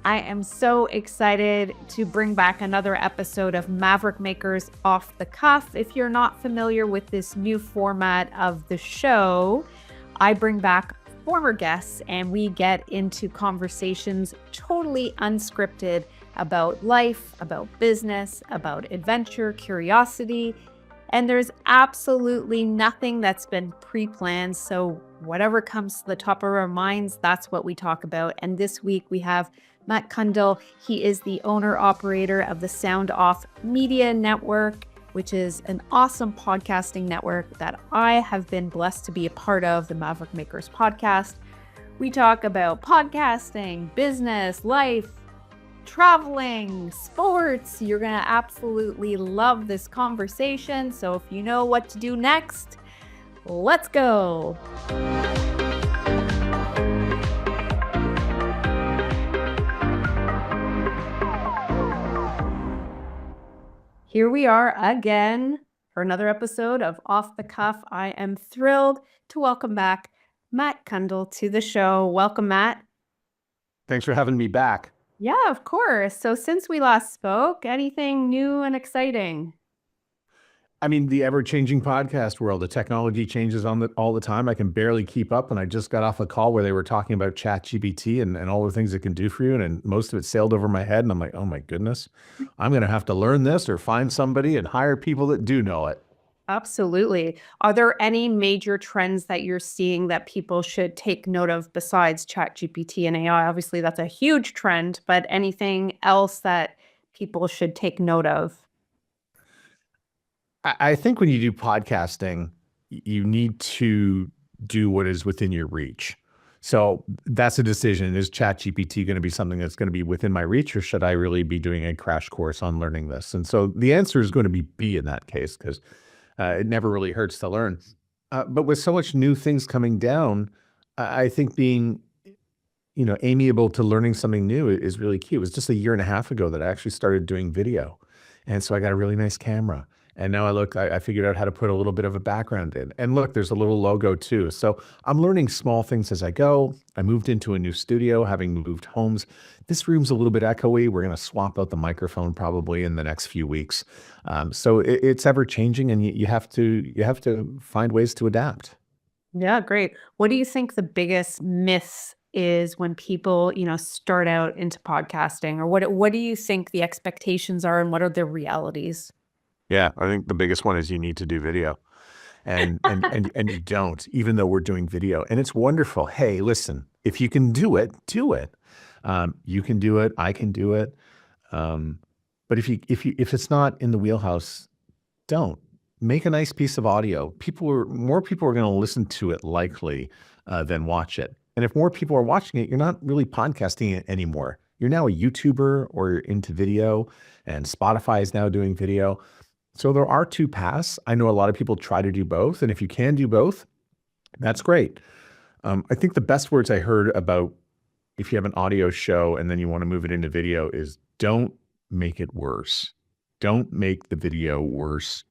I am so excited to bring back another episode of Maverick Makers Off the Cuff. If you're not familiar with this new format of the show, I bring back former guests and we get into conversations totally unscripted about life, about business, about adventure, curiosity, and there's absolutely nothing that's been pre-planned. So whatever comes to the top of our minds, that's what we talk about. And this week we have Matt Cundill. He is the owner-operator of the Soundoff Media Network, which is an awesome podcasting network that I have been blessed to be a part of, the Maverick Makers podcast. We talk about podcasting, business, life, traveling, sports. You're going to absolutely love this conversation. So if you know what to do next, let's go. Here we are again for another episode of Off the Cuff. I am thrilled to welcome back Matt Cundill to the show. Welcome, Matt. Thanks for having me back. Yeah, of course. So since we last spoke, anything new and exciting? I mean, the ever-changing podcast world, the technology changes all the time. I can barely keep up. And I just got off a call where they were talking about ChatGPT and all the things it can do for you. And most of it sailed over my head. And I'm like, oh my goodness, I'm going to have to learn this or find somebody and hire people that do know it. Absolutely. Are there any major trends that you're seeing that people should take note of besides ChatGPT and AI? Obviously, that's a huge trend, but anything else that people should take note of? I think when you do podcasting, you need to do what is within your reach. So that's a decision. Is ChatGPT going to be something that's going to be within my reach, or should I really be doing a crash course on learning this? And so the answer is going to be B in that case, because it never really hurts to learn. But with so much new things coming down, I think being, amiable to learning something new is really key. It was just a year and a half ago that I actually started doing video. And so I got a really nice camera. And now I figured out how to put a little bit of a background in. And look, there's a little logo too. So I'm learning small things as I go. I moved into a new studio, having moved homes. This room's a little bit echoey. We're going to swap out the microphone probably in the next few weeks. So it's ever changing, and you have to find ways to adapt. Yeah, great. What do you think the biggest myth is when people, start out into podcasting, or what do you think the expectations are and what are the realities? Yeah, I think the biggest one is you need to do video. And you don't, even though we're doing video. And it's wonderful. Hey, listen, if you can do it, do it. You can do it, I can do it. But if it's not in the wheelhouse, don't. Make a nice piece of audio. More people are going to listen to it likely than watch it. And if more people are watching it, you're not really podcasting it anymore. You're now a YouTuber or you're into video, and Spotify is now doing video. So there are two paths. I know a lot of people try to do both. And if you can do both, that's great. I think the best words I heard about if you have an audio show and then you want to move it into video is don't make it worse. Don't make the video worse.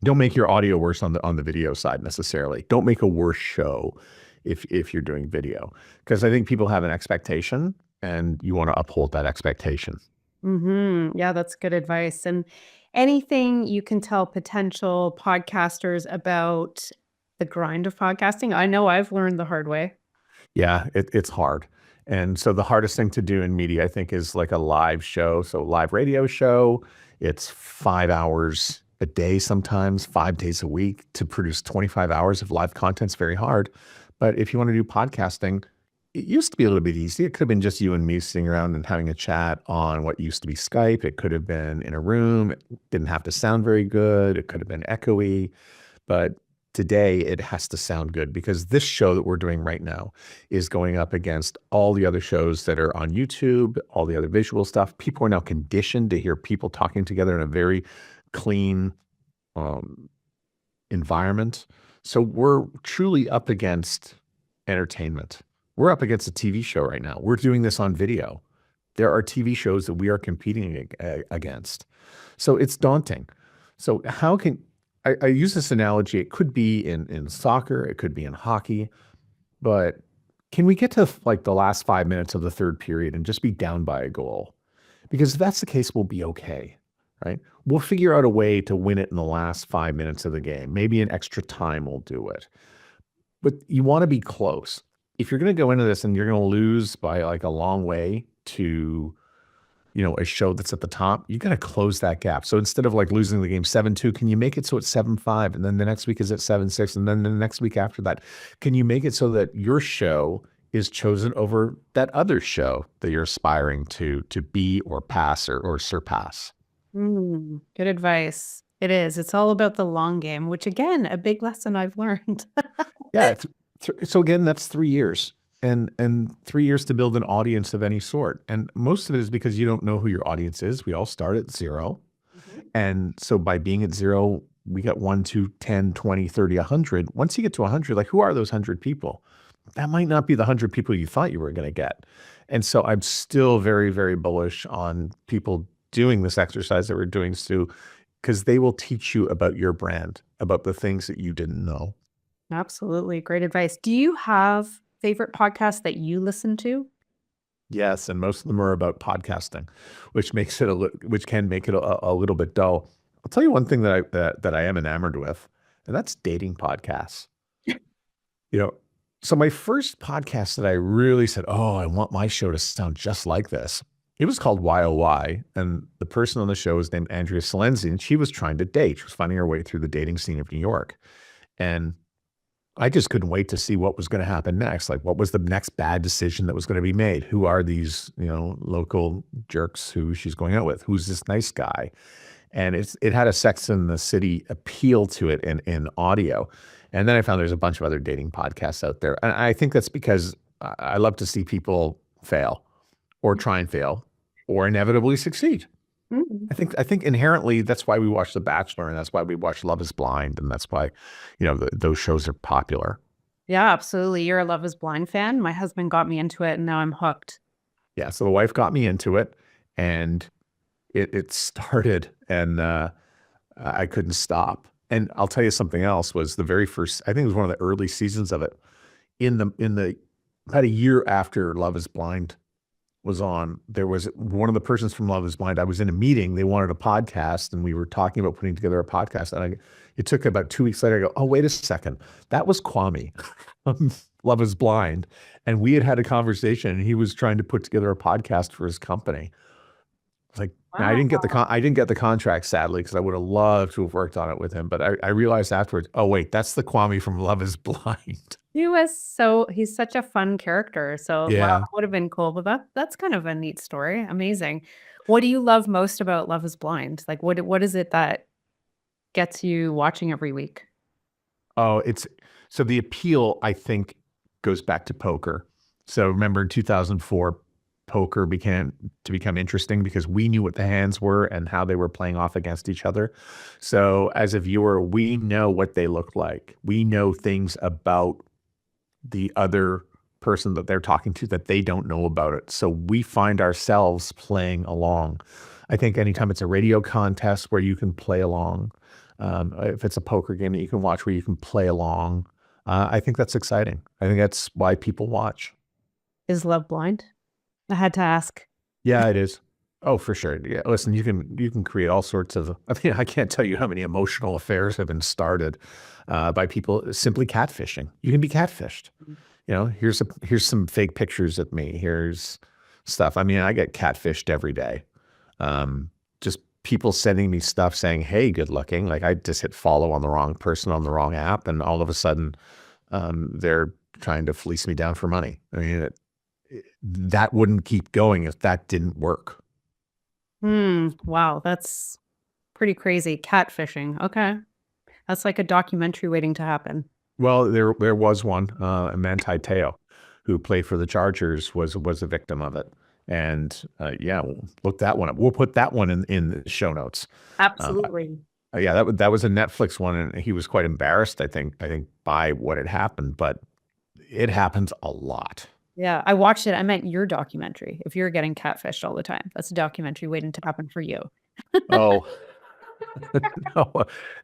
Don't make your audio worse on the video side necessarily. Don't make a worse show if you're doing video, because I think people have an expectation and you want to uphold that expectation. Yeah, that's good advice. And anything you can tell potential podcasters about the grind of podcasting? I know I've learned the hard way. Yeah, it's hard. And so the hardest thing to do in media, I think, is like a live show. So live radio show, it's 5 hours a day, sometimes 5 days a week. To produce 25 hours of live content is very hard. But if you want to do podcasting, it used to be a little bit easy. It could have been just you and me sitting around and having a chat on what used to be Skype. It could have been in a room. It didn't have to sound very good. It could have been echoey. But today it has to sound good, because this show that we're doing right now is going up against all the other shows that are on YouTube, all the other visual stuff. People are now conditioned to hear people talking together in a very clean environment. So we're truly up against entertainment. We're up against a TV show right now. We're doing this on video. There are TV shows that we are competing against. So it's daunting. So how can, I use this analogy, it could be in soccer, it could be in hockey, but can we get to like the last 5 minutes of the third period and just be down by a goal? Because if that's the case, we'll be okay, right? We'll figure out a way to win it in the last 5 minutes of the game. Maybe an extra time will do it. But you want to be close. If you're going to go into this and you're going to lose by like a long way to, a show that's at the top, you got to close that gap. So instead of like losing the game 7-2, can you make it so it's 7-5? And then the next week is at 7-6. And then the next week after that, can you make it so that your show is chosen over that other show that you're aspiring to be or pass or surpass? Good advice. It is. It's all about the long game, which again, a big lesson I've learned. Yeah. So again, that's 3 years. And 3 years to build an audience of any sort. And most of it is because you don't know who your audience is. We all start at 0. And so by being at 0, we got 1, 2, 10, 20, 30, 100. Once you get to 100, like who are those 100 people? That might not be the 100 people you thought you were going to get. And so I'm still very, very bullish on people doing this exercise that we're doing, Stu, because they will teach you about your brand, about the things that you didn't know. Absolutely. Great advice. Do you have favorite podcasts that you listen to? Yes, and most of them are about podcasting, which can make it a little bit dull. I'll tell you one thing that I am enamored with, and that's dating podcasts. So my first podcast that I really said, "Oh, I want my show to sound just like this." It was called YOY, and the person on the show was named Andrea Salenzi, and she was trying to date. She was finding her way through the dating scene of New York, and I just couldn't wait to see what was going to happen next. Like, what was the next bad decision that was going to be made? Who are these, local jerks who she's going out with? Who's this nice guy? And it had a Sex and the City appeal to it in audio. And then I found there's a bunch of other dating podcasts out there. And I think that's because I love to see people fail or try and fail or inevitably succeed. I think inherently that's why we watch The Bachelor, and that's why we watch Love is Blind, and that's why, those shows are popular. Yeah, absolutely. You're a Love is Blind fan. My husband got me into it and now I'm hooked. Yeah. So the wife got me into it, and it started, and I couldn't stop. And I'll tell you something else was the very first, I think it was one of the early seasons of it, in the about a year after Love is Blind was on, there was one of the persons from Love is Blind. I was in a meeting. They wanted a podcast, and we were talking about putting together a podcast. And it took about 2 weeks later. I go, "Oh, wait a second. That was Kwame from Love is Blind." And we had a conversation, and he was trying to put together a podcast for his company. I was like, now, I didn't get the contract, sadly, because I would have loved to have worked on it with him. But I realized afterwards, oh, wait, that's the Kwame from Love is Blind. He's such a fun character. So Yeah. wow, would have been cool. But that's kind of a neat story. Amazing. What do you love most about Love is Blind? Like what is it that gets you watching every week? Oh, so the appeal, I think, goes back to poker. So remember in 2004, poker began to become interesting because we knew what the hands were and how they were playing off against each other. So as a viewer, we know what they look like. We know things about the other person that they're talking to that they don't know about it. So we find ourselves playing along. I think anytime it's a radio contest where you can play along, if it's a poker game that you can watch where you can play along, I think that's exciting. I think that's why people watch. Is Love blind? I had to ask. Yeah, it is. Oh, for sure. Yeah, listen, you can create all sorts of. I mean, I can't tell you how many emotional affairs have been started by people simply catfishing. You can be catfished. Here's some fake pictures of me. Here's stuff. I mean, I get catfished every day. Just people sending me stuff saying, "Hey, good looking." Like I just hit follow on the wrong person on the wrong app, and all of a sudden, they're trying to fleece me down for money. I mean, that wouldn't keep going if that didn't work. Wow, that's pretty crazy. Catfishing. Okay. That's like a documentary waiting to happen. Well, there was one, Manti Te'o, who played for the Chargers, was a victim of it. And yeah, we'll look that one up. We'll put that one in the show notes. Absolutely. Yeah, that was a Netflix one, and he was quite embarrassed, I think, by what had happened, but it happens a lot. Yeah, I watched it. I meant your documentary. If you're getting catfished all the time, that's a documentary waiting to happen for you. Oh,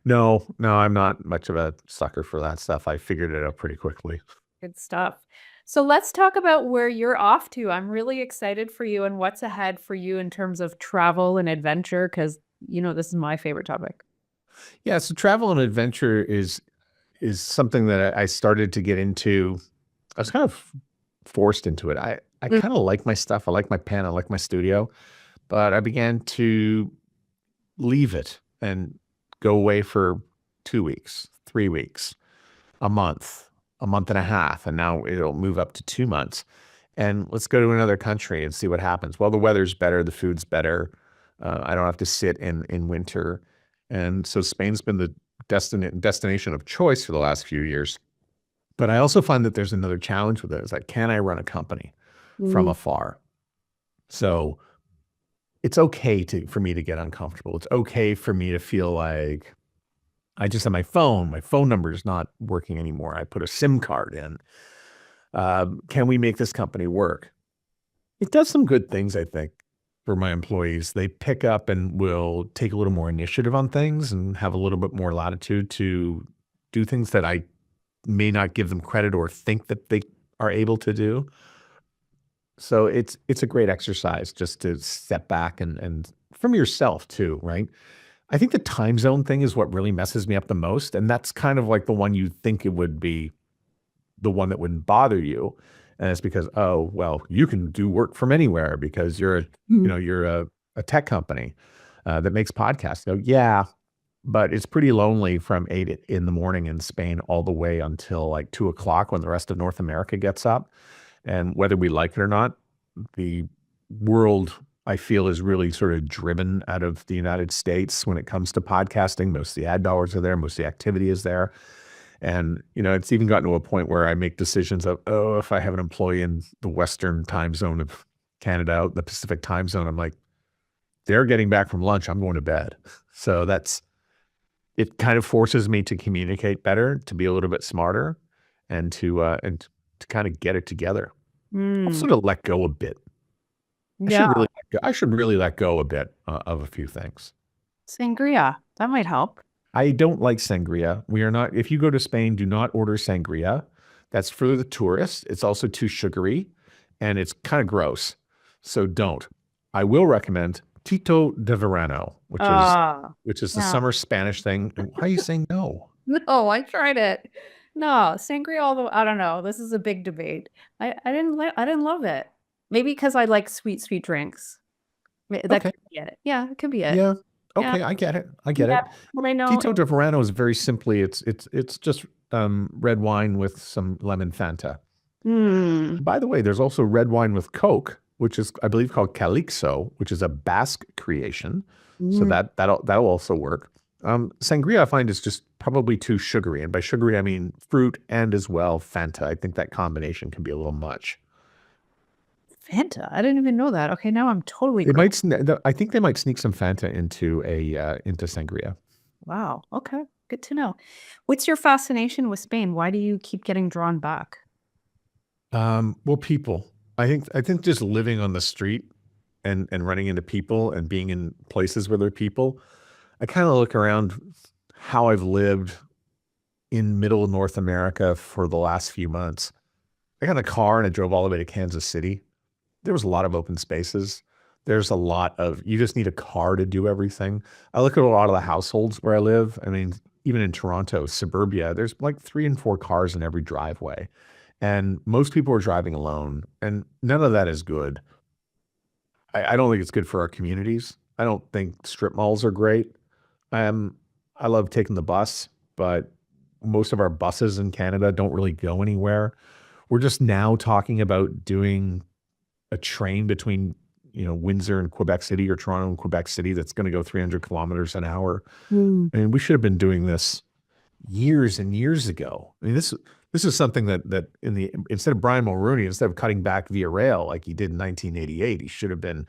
no, I'm not much of a sucker for that stuff. I figured it out pretty quickly. Good stuff. So let's talk about where you're off to. I'm really excited for you and what's ahead for you in terms of travel and adventure, because this is my favorite topic. Yeah, so travel and adventure is something that I started to get into. I was kind of forced into it. I Mm. kind of like my stuff. I like my pen. I like my studio, but I began to leave it and go away for 2 weeks, 3 weeks, a month and a half, and now it'll move up to 2 months. And let's go to another country and see what happens. Well, the weather's better, the food's better. I don't have to sit in winter, and so Spain's been the destination of choice for the last few years. But I also find that there's another challenge with it. It's like, can I run a company from Mm. afar? So it's okay for me to get uncomfortable. It's okay for me to feel like I just have my phone. My phone number is not working anymore. I put a SIM card in. Can we make this company work? It does some good things, I think, for my employees. They pick up and will take a little more initiative on things and have a little bit more latitude to do things that I may not give them credit or think that they are able to do. So it's a great exercise just to step back and from yourself too, right? I think the time zone thing is what really messes me up the most, and that's kind of like the one you think it would be the one that wouldn't bother you. And it's because, oh, well, you can do work from anywhere because you're a tech company that makes podcasts. So yeah, but it's pretty lonely from 8 in the morning in Spain all the way until like 2 o'clock when the rest of North America gets up. And whether we like it or not, the world, I feel, is really sort of driven out of the United States when it comes to podcasting. Most of the ad dollars are there, most of the activity is there. And, it's even gotten to a point where I make decisions of, oh, if I have an employee in the Western time zone of Canada, out in the Pacific time zone, I'm like, they're getting back from lunch, I'm going to bed. So it kind of forces me to communicate better, to be a little bit smarter, and to kind of get it together. I'll Mm. sort of let go a bit. Yeah. I should really let go a bit of a few things. Sangria. That might help. I don't like sangria. If you go to Spain, do not order sangria. That's for the tourists. It's also too sugary and it's kind of gross. So don't. I will recommend Tito de Verano, Ah, which is the yeah. summer Spanish thing. Why are you saying no? No, I tried it. No, sangria, although I don't know. This is a big debate. I didn't love it. Maybe because I like sweet, sweet drinks. That Okay. could be it. Yeah, it could be it. Yeah. Yeah. Okay. I get it. I get Yeah. it. But I know. Tito de Verano is very simply, it's just red wine with some lemon Fanta. Hmm. By the way, there's also red wine with Coke, which is, I believe, called Calixo, which is a Basque creation. So Mm. that'll also work. Sangria, I find, is just probably too sugary, and by sugary I mean fruit and as well Fanta. I think that combination can be a little much. Fanta. I didn't even know that. Okay, now I'm totally It craving. might. I think they might sneak some Fanta into sangria. Wow. Okay. Good to know. What's your fascination with Spain? Why do you keep getting drawn back? Well, people. I think just living on the street and running into people and being in places where there are people. I kind of look around how I've lived in middle North America for the last few months. I got in a car and I drove all the way to Kansas City. There was a lot of open spaces. There's a lot of, you just need a car to do everything. I look at a lot of the households where I live. I mean, even in Toronto, suburbia, there's like 3 and 4 cars in every driveway. And most people are driving alone. And none of that is good. I don't think it's good for our communities. I don't think strip malls are great. Um, I love taking the bus, but most of our buses in Canada don't really go anywhere. We're just now talking about doing a train between, Windsor and Quebec City or Toronto and Quebec City that's going to go 300 kilometers an hour. Mm. I mean, we should have been doing this years and years ago. I mean, this is something that instead of Brian Mulrooney, instead of cutting back via rail like he did in 1988, he should have been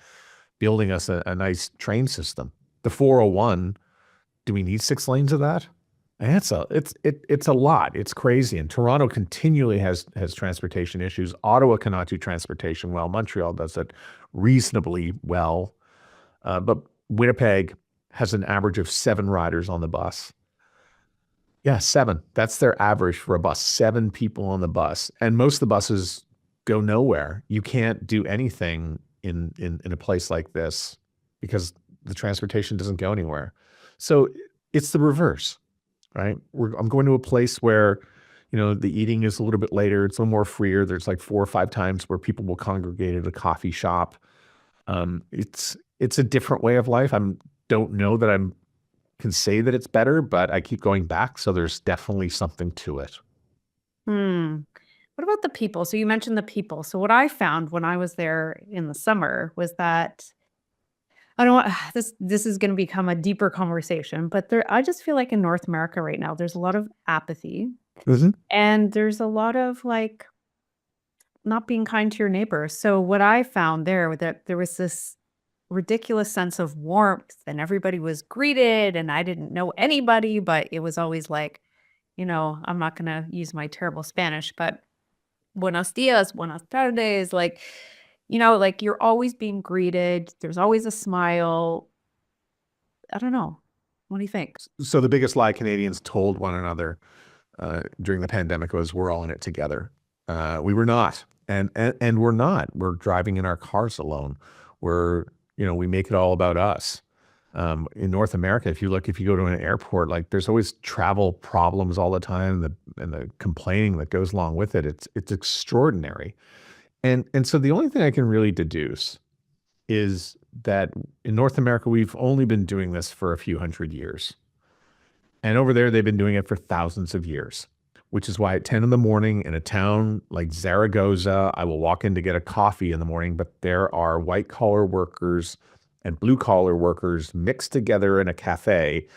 building us a nice train system. The 401, do we need 6 lanes of that? And it's a lot. It's crazy. And Toronto continually has transportation issues. Ottawa cannot do transportation well. Montreal does it reasonably well. But Winnipeg has an average of 7 riders on the bus. Yeah, 7. That's their average for a bus. 7 people on the bus. And most of the buses go nowhere. You can't do anything in a place like this because the transportation doesn't go anywhere. So it's the reverse, right? I'm going to a place where, the eating is a little bit later. It's a little more freer. There's like 4 or 5 times where people will congregate at a coffee shop. It's a different way of life. Don't know that I'm can say that it's better, but I keep going back. So there's definitely something to it. What about the people? So you mentioned the people. So what I found when I was there in the summer was that I don't want this is going to become a deeper conversation, but I just feel like in North America right now, there's a lot of apathy Mhm. and there's a lot of like not being kind to your neighbor. So what I found there was that there was this ridiculous sense of warmth and everybody was greeted and I didn't know anybody, but it was always like, I'm not going to use my terrible Spanish, but buenos dias, buenas tardes, like you're always being greeted. There's always a smile. I don't know. What do you think? So the biggest lie Canadians told one another during the pandemic was we're all in it together. We were not, and we're not. We're driving in our cars alone. We make it all about us. In North America, if you go to an airport, like there's always travel problems all the time, and the complaining that goes along with it. It's extraordinary. And so the only thing I can really deduce is that in North America, we've only been doing this for a few hundred years. And over there, they've been doing it for thousands of years, which is why at 10 in the morning in a town like Zaragoza, I will walk in to get a coffee in the morning, but there are white collar workers and blue collar workers mixed together in a cafe,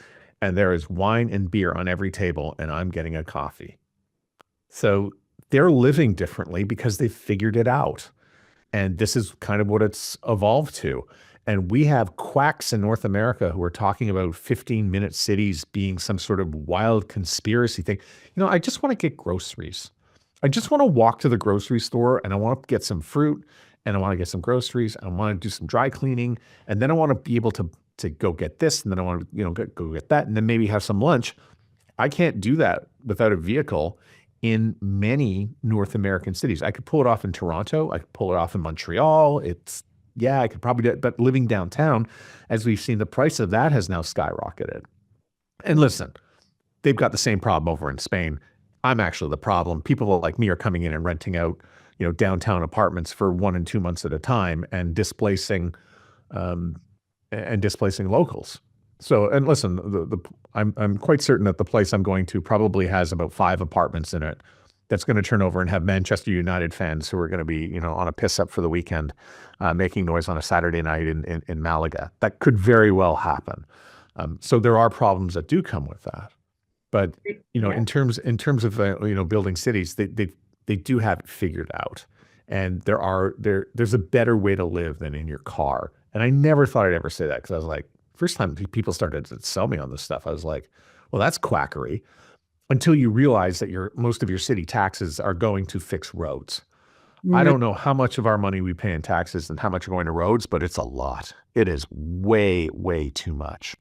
and there is wine and beer on every table, and I'm getting a coffee. So they're living differently because they've figured it out. And this is kind of what it's evolved to. And we have quacks in North America who are talking about 15-minute cities being some sort of wild conspiracy thing. I just want to get groceries. I just want to walk to the grocery store and I want to get some fruit and I want to get some groceries and I want to do some dry cleaning. And then I want to be able to go get this. And then I want to, go get that. And then maybe have some lunch. I can't do that without a vehicle in many North American cities. I could pull it off in Toronto. I could pull it off in Montreal. I could probably do it. But living downtown, as we've seen, the price of that has now skyrocketed. And listen, they've got the same problem over in Spain. I'm actually the problem. People like me are coming in and renting out, downtown apartments for 1 and 2 months at a time and displacing locals. So, and listen, I'm quite certain that the place I'm going to probably has about 5 apartments in it that's going to turn over and have Manchester United fans who are going to be, on a piss up for the weekend, making noise on a Saturday night in Malaga. That could very well happen. So there are problems that do come with that. But, Yeah. in terms of, building cities, they do have it figured out. And there's a better way to live than in your car. And I never thought I'd ever say that because I was like, first time people started to sell me on this stuff, I was like, well, that's quackery. Until you realize that most of your city taxes are going to fix roads. I don't know how much of our money we pay in taxes and how much are going to roads, but it's a lot. It is way, way too much.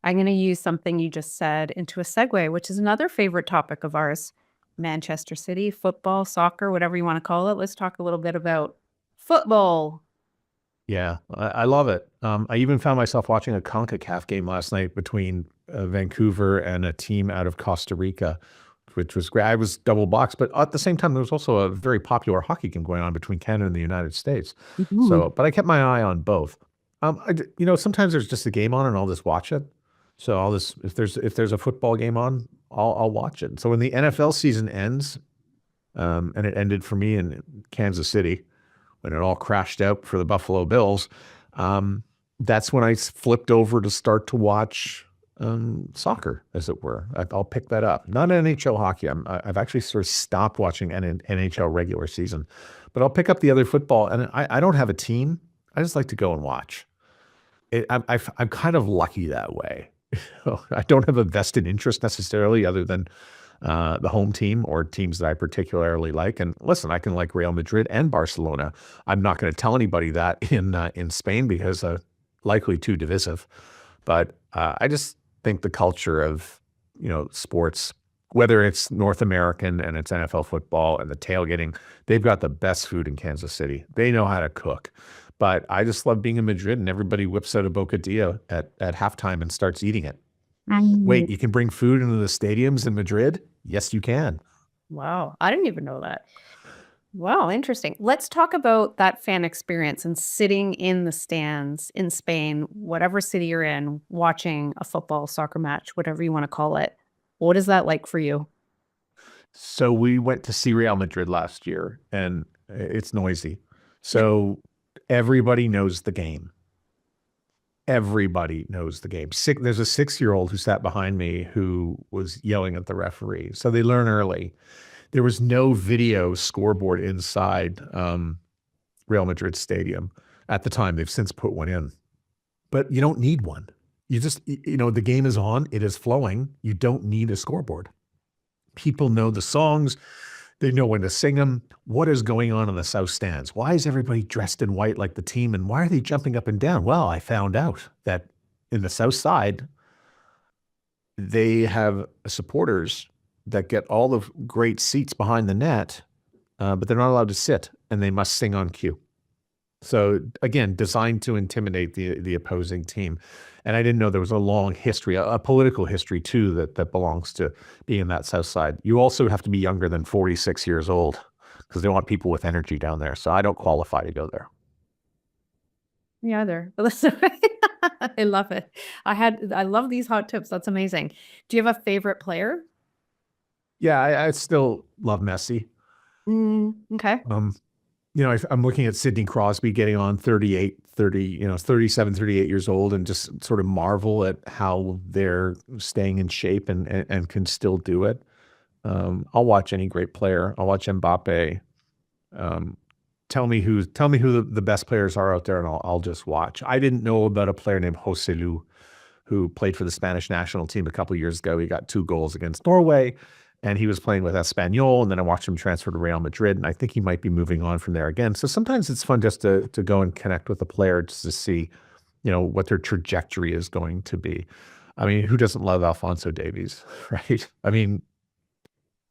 I'm going to use something you just said into a segue, which is another favorite topic of ours, Manchester City, football, soccer, whatever you want to call it. Let's talk a little bit about football. Yeah, I love it. I even found myself watching a CONCACAF game last night between Vancouver and a team out of Costa Rica, which was great. I was double boxed, but at the same time, there was also a very popular hockey game going on between Canada and the United States. So, but I kept my eye on both. Sometimes there's just a game on and I'll just watch it. So if there's a football game on, I'll watch it. So when the NFL season ends, and it ended for me in Kansas City, when it all crashed out for the Buffalo Bills, that's when I flipped over to start to watch soccer, as it were. I'll pick that up. Not NHL hockey. I've actually sort of stopped watching NHL regular season, but I'll pick up the other football. And I don't have a team. I just like to go and watch. I'm kind of lucky that way. I don't have a vested interest necessarily, other than the home team or teams that I particularly like. And listen, I can like Real Madrid and Barcelona. I'm not going to tell anybody that in Spain because likely too divisive. But I just think the culture of sports whether it's North American and it's NFL football and the tailgating, they've got the best food in Kansas City. They know how to cook. But I just love being in Madrid and everybody whips out a bocadillo at halftime and starts eating it. Wait, you can bring food into the stadiums in Madrid? Yes, you can. Wow. I didn't even know that. Wow, interesting. Let's talk about that fan experience and sitting in the stands in Spain, whatever city you're in, watching a football, soccer match, whatever you want to call it. What is that like for you? So we went to see Real Madrid last year and it's noisy. So everybody knows the game. Everybody knows the game. There's a 6-year-old who sat behind me who was yelling at the referee. So they learn early. There was no video scoreboard inside Real Madrid Stadium at the time. They've since put one in, but you don't need one. You just, the game is on, it is flowing. You don't need a scoreboard. People know the songs. They know when to sing them. What is going on in the South Stands? Why is everybody dressed in white like the team? And why are they jumping up and down? Well, I found out that in the South Side, they have supporters that get all the great seats behind the net, but they're not allowed to sit and they must sing on cue. So again, designed to intimidate the opposing team. And I didn't know there was a long history, a political history too, that belongs to being in that South Side. You also have to be younger than 46 years old because they want people with energy down there. So I don't qualify to go there. Me either. I love it. I love these hot tips. That's amazing. Do you have a favorite player? Yeah, I still love Messi. Okay. I'm looking at Sidney Crosby getting on 37, 38 years old and just sort of marvel at how they're staying in shape and can still do it. I'll watch any great player. I'll watch Mbappe. Tell me who the best players are out there and I'll just watch. I didn't know about a player named Joselu who played for the Spanish national team a couple of years ago. He got 2 goals against Norway. And he was playing with Espanyol, and then I watched him transfer to Real Madrid, and I think he might be moving on from there again. So sometimes it's fun just to go and connect with a player just to see, what their trajectory is going to be. I mean, who doesn't love Alphonso Davies, right? I mean,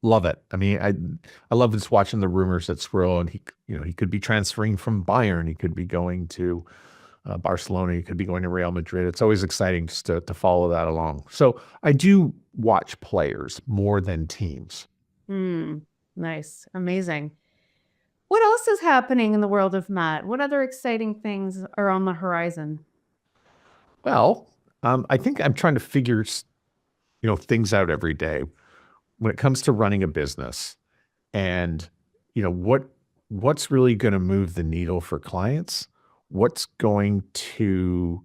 love it. I mean, I love just watching the rumors that swirl, and he could be transferring from Bayern, he could be going to Barcelona, he could be going to Real Madrid. It's always exciting just to follow that along. So I do watch players more than teams. Nice. Amazing. What else is happening in the world of Matt? What other exciting things are on the horizon? Well, I think I'm trying to figure, things out every day when it comes to running a business and, what's really going to move the needle for clients? What's going to,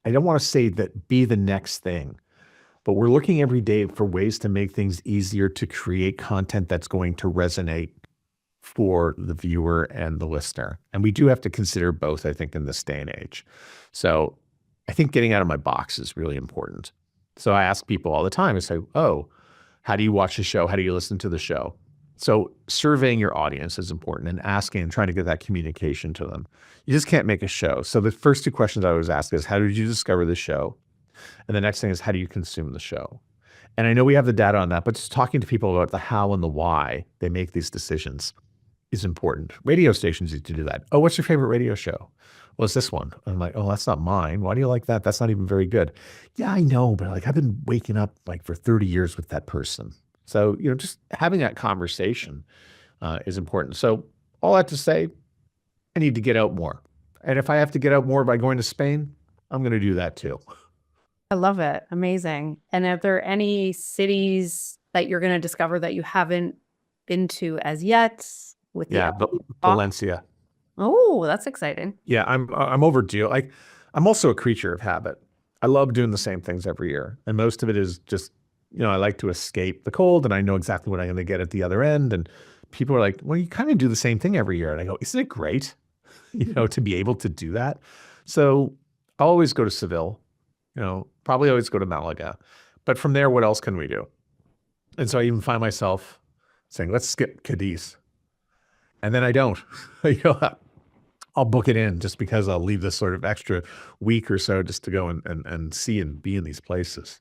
I don't want to say that be the next thing, but we're looking every day for ways to make things easier to create content that's going to resonate for the viewer and the listener. And we do have to consider both, I think, in this day and age. So I think getting out of my box is really important. So I ask people all the time, I say, oh, how do you watch the show? How do you listen to the show? So surveying your audience is important and asking and trying to get that communication to them. You just can't make a show. So the first 2 questions I always ask is, how did you discover the show? And the next thing is, how do you consume the show? And I know we have the data on that, but just talking to people about the how and the why they make these decisions is important. Radio stations need to do that. Oh, what's your favorite radio show? Well, it's this one. I'm like, oh, that's not mine. Why do you like that? That's not even very good. Yeah, I know, but I've been waking up for 30 years with that person. So, just having that conversation is important. So all that to say, I need to get out more. And if I have to get out more by going to Spain, I'm going to do that too. I love it. Amazing. And are there any cities that you're going to discover that you haven't been to as yet? Valencia. Oh, that's exciting. Yeah, I'm overdue. I'm also a creature of habit. I love doing the same things every year. And most of it is just, I like to escape the cold and I know exactly what I'm going to get at the other end. And people are like, well, you kind of do the same thing every year. And I go, isn't it great, to be able to do that? So I'll always go to Seville, probably always go to Malaga. But from there, what else can we do? And so I even find myself saying, let's skip Cadiz. And then I don't. I'll book it in just because I'll leave this sort of extra week or so just to go and see and be in these places.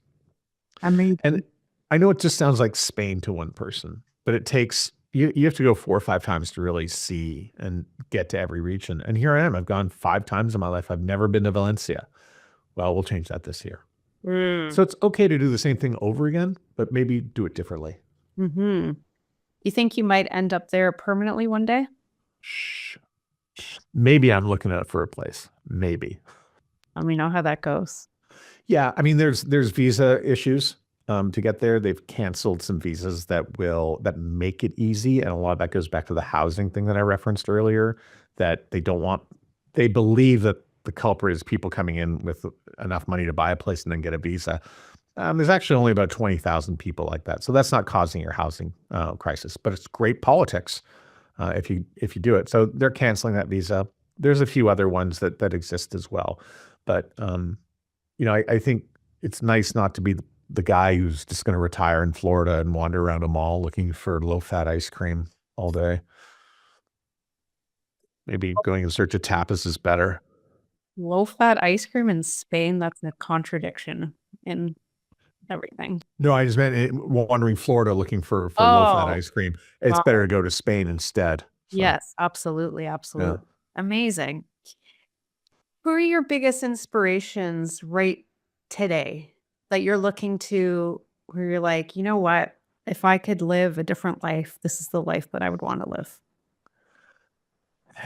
Amazing. And I know it just sounds like Spain to one person, but it takes, you have to go 4 or 5 times to really see and get to every region. And here I am. I've gone 5 times in my life. I've never been to Valencia. Well, we'll change that this year. So it's okay to do the same thing over again, but maybe do it differently. Mm-hmm. You think you might end up there permanently one day? Maybe I'm looking at it for a place. Maybe. Let me know how that goes. Yeah, I mean, there's visa issues to get there. They've canceled some visas that make it easy, and a lot of that goes back to the housing thing that I referenced earlier. That they believe that the culprit is people coming in with enough money to buy a place and then get a visa. There's actually only about 20,000 people like that, so that's not causing your housing crisis. But it's great politics if you do it. So they're canceling that visa. There's a few other ones that exist as well, but I think it's nice not to be the guy who's just going to retire in Florida and wander around a mall looking for low-fat ice cream all day. Maybe going in search of tapas is better. Low-fat ice cream in Spain, that's a contradiction in everything. No, I just meant wandering Florida looking for low-fat ice cream. It's better to go to Spain instead. So. Yes, absolutely. Yeah. Amazing. Who are your biggest inspirations right today that you're looking to, where you're like, you know what? If I could live a different life, this is the life that I would want to live.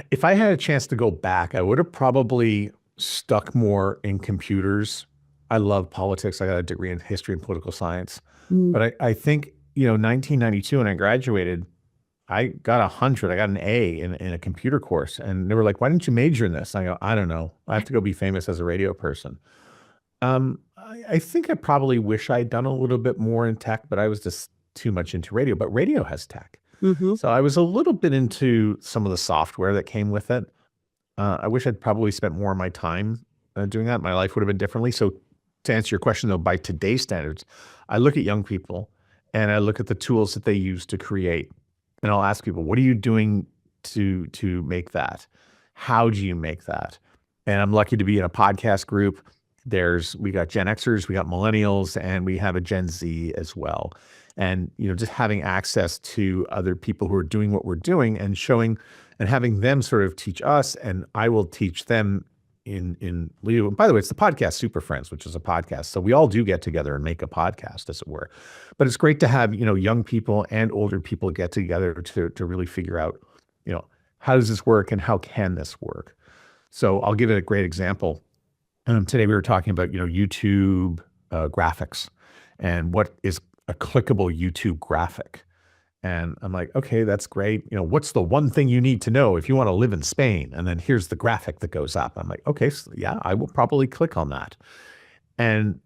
If I had a chance to go back, I would have probably stuck more in computers. I love politics. I got a degree in history and political science. But I think, 1992 when I graduated, I got 100. I got an A in a computer course. And they were like, why didn't you major in this? I go, I don't know. I have to go be famous as a radio person. I think I probably wish I'd done a little bit more in tech, but I was just too much into radio. But radio has tech. So I was a little bit into some of the software that came with it. I wish I'd probably spent more of my time doing that. My life would have been differently. So to answer your question, though, by today's standards, I look at young people and I look at the tools that they use to create. And I'll ask people, what are you doing to make that? How do you make that? And I'm lucky to be in a podcast group. We got Gen Xers, we got millennials, and we have a Gen Z as well. And, just having access to other people who are doing what we're doing and showing and having them sort of teach us, and I will teach them in Leo. And by the way, it's the podcast Super Friends, which is a podcast. So we all do get together and make a podcast, as it were. But it's great to have, young people and older people get together to really figure out, how does this work and how can this work? So I'll give it a great example. Today we were talking about, YouTube graphics and what is a clickable YouTube graphic. And I'm like, okay, that's great. What's the one thing you need to know if you want to live in Spain? And then here's the graphic that goes up. I'm like, okay, so yeah, I will probably click on that. And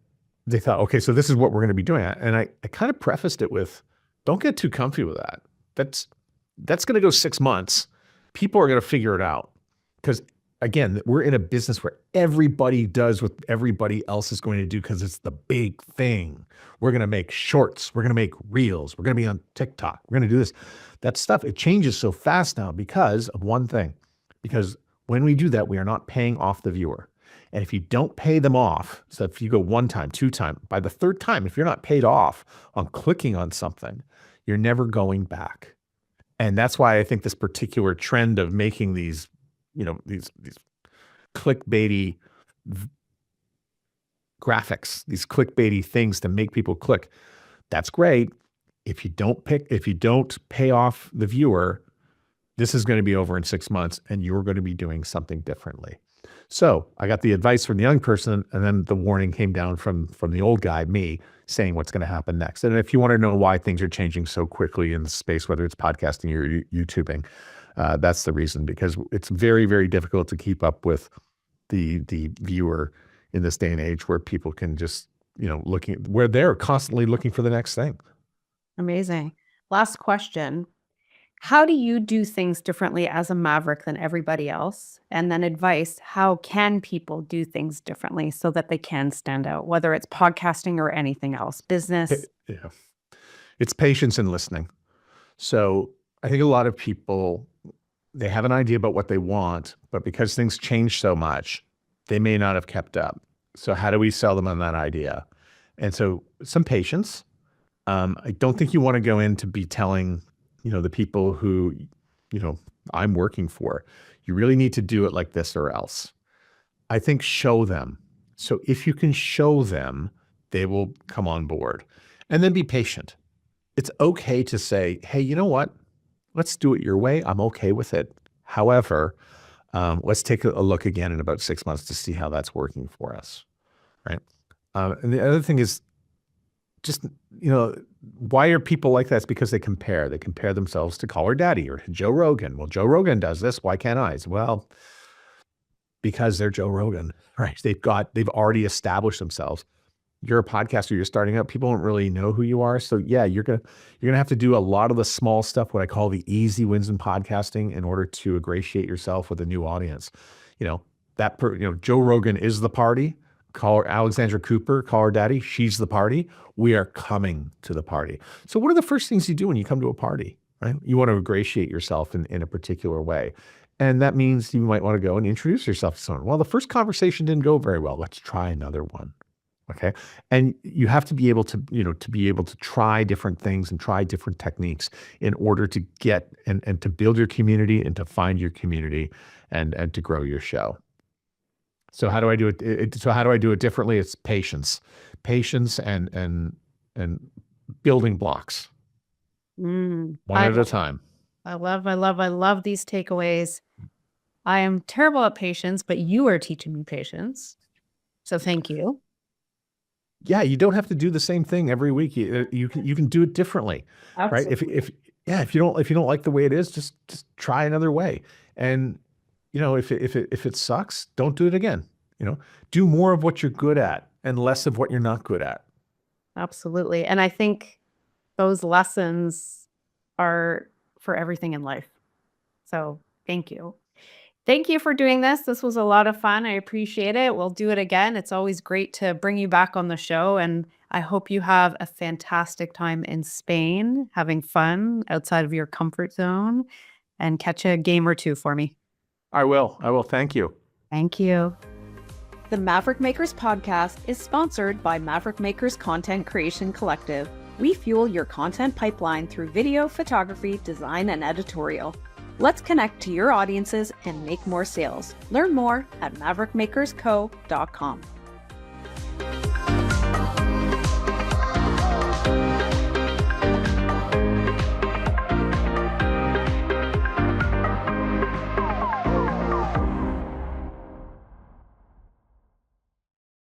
they thought, okay, so this is what we're going to be doing. And I kind of prefaced it with, don't get too comfy with that. That's going to go 6 months. People are going to figure it out. Because again, we're in a business where everybody does what everybody else is going to do because it's the big thing. We're going to make shorts. We're going to make reels. We're going to be on TikTok. We're going to do this. That stuff, it changes so fast now because of one thing. Because when we do that, we are not paying off the viewer. And if you don't pay them off, so if you go 1 time, 2 times, by the 3rd time, if you're not paid off on clicking on something, you're never going back. And that's why I think this particular trend of making these clickbaity graphics, these clickbaity things to make people click, that's great. If you don't pay off the viewer, this is going to be over in 6 months and you're going to be doing something differently. So I got the advice from the young person, and then the warning came down from the old guy, me, saying what's going to happen next. And if you want to know why things are changing so quickly in the space, whether it's podcasting or YouTubing, that's the reason, because it's very, very difficult to keep up with the viewer in this day and age where people can just, where they're constantly looking for the next thing. Amazing. Last question. How do you do things differently as a Maverick than everybody else? And then advice, how can people do things differently so that they can stand out, whether it's podcasting or anything else, business? Yeah. It's patience and listening. So I think a lot of people, they have an idea about what they want, but because things change so much, they may not have kept up. So how do we sell them on that idea? And so some patience, I don't think you want to go in to be telling, the people who, I'm working for, you really need to do it like this or else. I think show them. So if you can show them, they will come on board. And then be patient. It's okay to say, hey, you know what? Let's do it your way. I'm okay with it. However, let's take a look again in about 6 months to see how that's working for us, right? And the other thing is just, why are people like that? It's because they compare. They compare themselves to Call Her Daddy or Joe Rogan. Well, Joe Rogan does this. Why can't I? Well, because they're Joe Rogan, right? They've already established themselves. You're a podcaster, you're starting out, people don't really know who you are. So yeah, you're gonna have to do a lot of the small stuff, what I call the easy wins in podcasting, in order to ingratiate yourself with a new audience. Joe Rogan is the party. Call her Alexandra Cooper, Call Her Daddy, she's the party. We are coming to the party. So what are the first things you do when you come to a party, right? You want to ingratiate yourself in a particular way. And that means you might want to go and introduce yourself to someone. Well, the first conversation didn't go very well. Let's try another one. Okay. And you have to be able to try different things and try different techniques in order to get and to build your community and to find your community and to grow your show. So how do I do it? So how do I do it differently? It's patience and building blocks one at a time. I love these takeaways. I am terrible at patience, but you are teaching me patience. So thank you. Yeah, you don't have to do the same thing every week. You can do it differently, Absolutely. right? If you don't like the way it is, just try another way. And if it sucks, don't do it again. Do more of what you're good at and less of what you're not good at. Absolutely. And I think those lessons are for everything in life. So thank you. Thank you for doing this. This was a lot of fun. I appreciate it. We'll do it again. It's always great to bring you back on the show. And I hope you have a fantastic time in Spain, having fun outside of your comfort zone, and catch a game or two for me. I will. Thank you. Thank you. The Maverick Makers podcast is sponsored by Maverick Makers Content Creation Collective. We fuel your content pipeline through video, photography, design, and editorial. Let's connect to your audiences and make more sales. Learn more at maverickmakersco.com.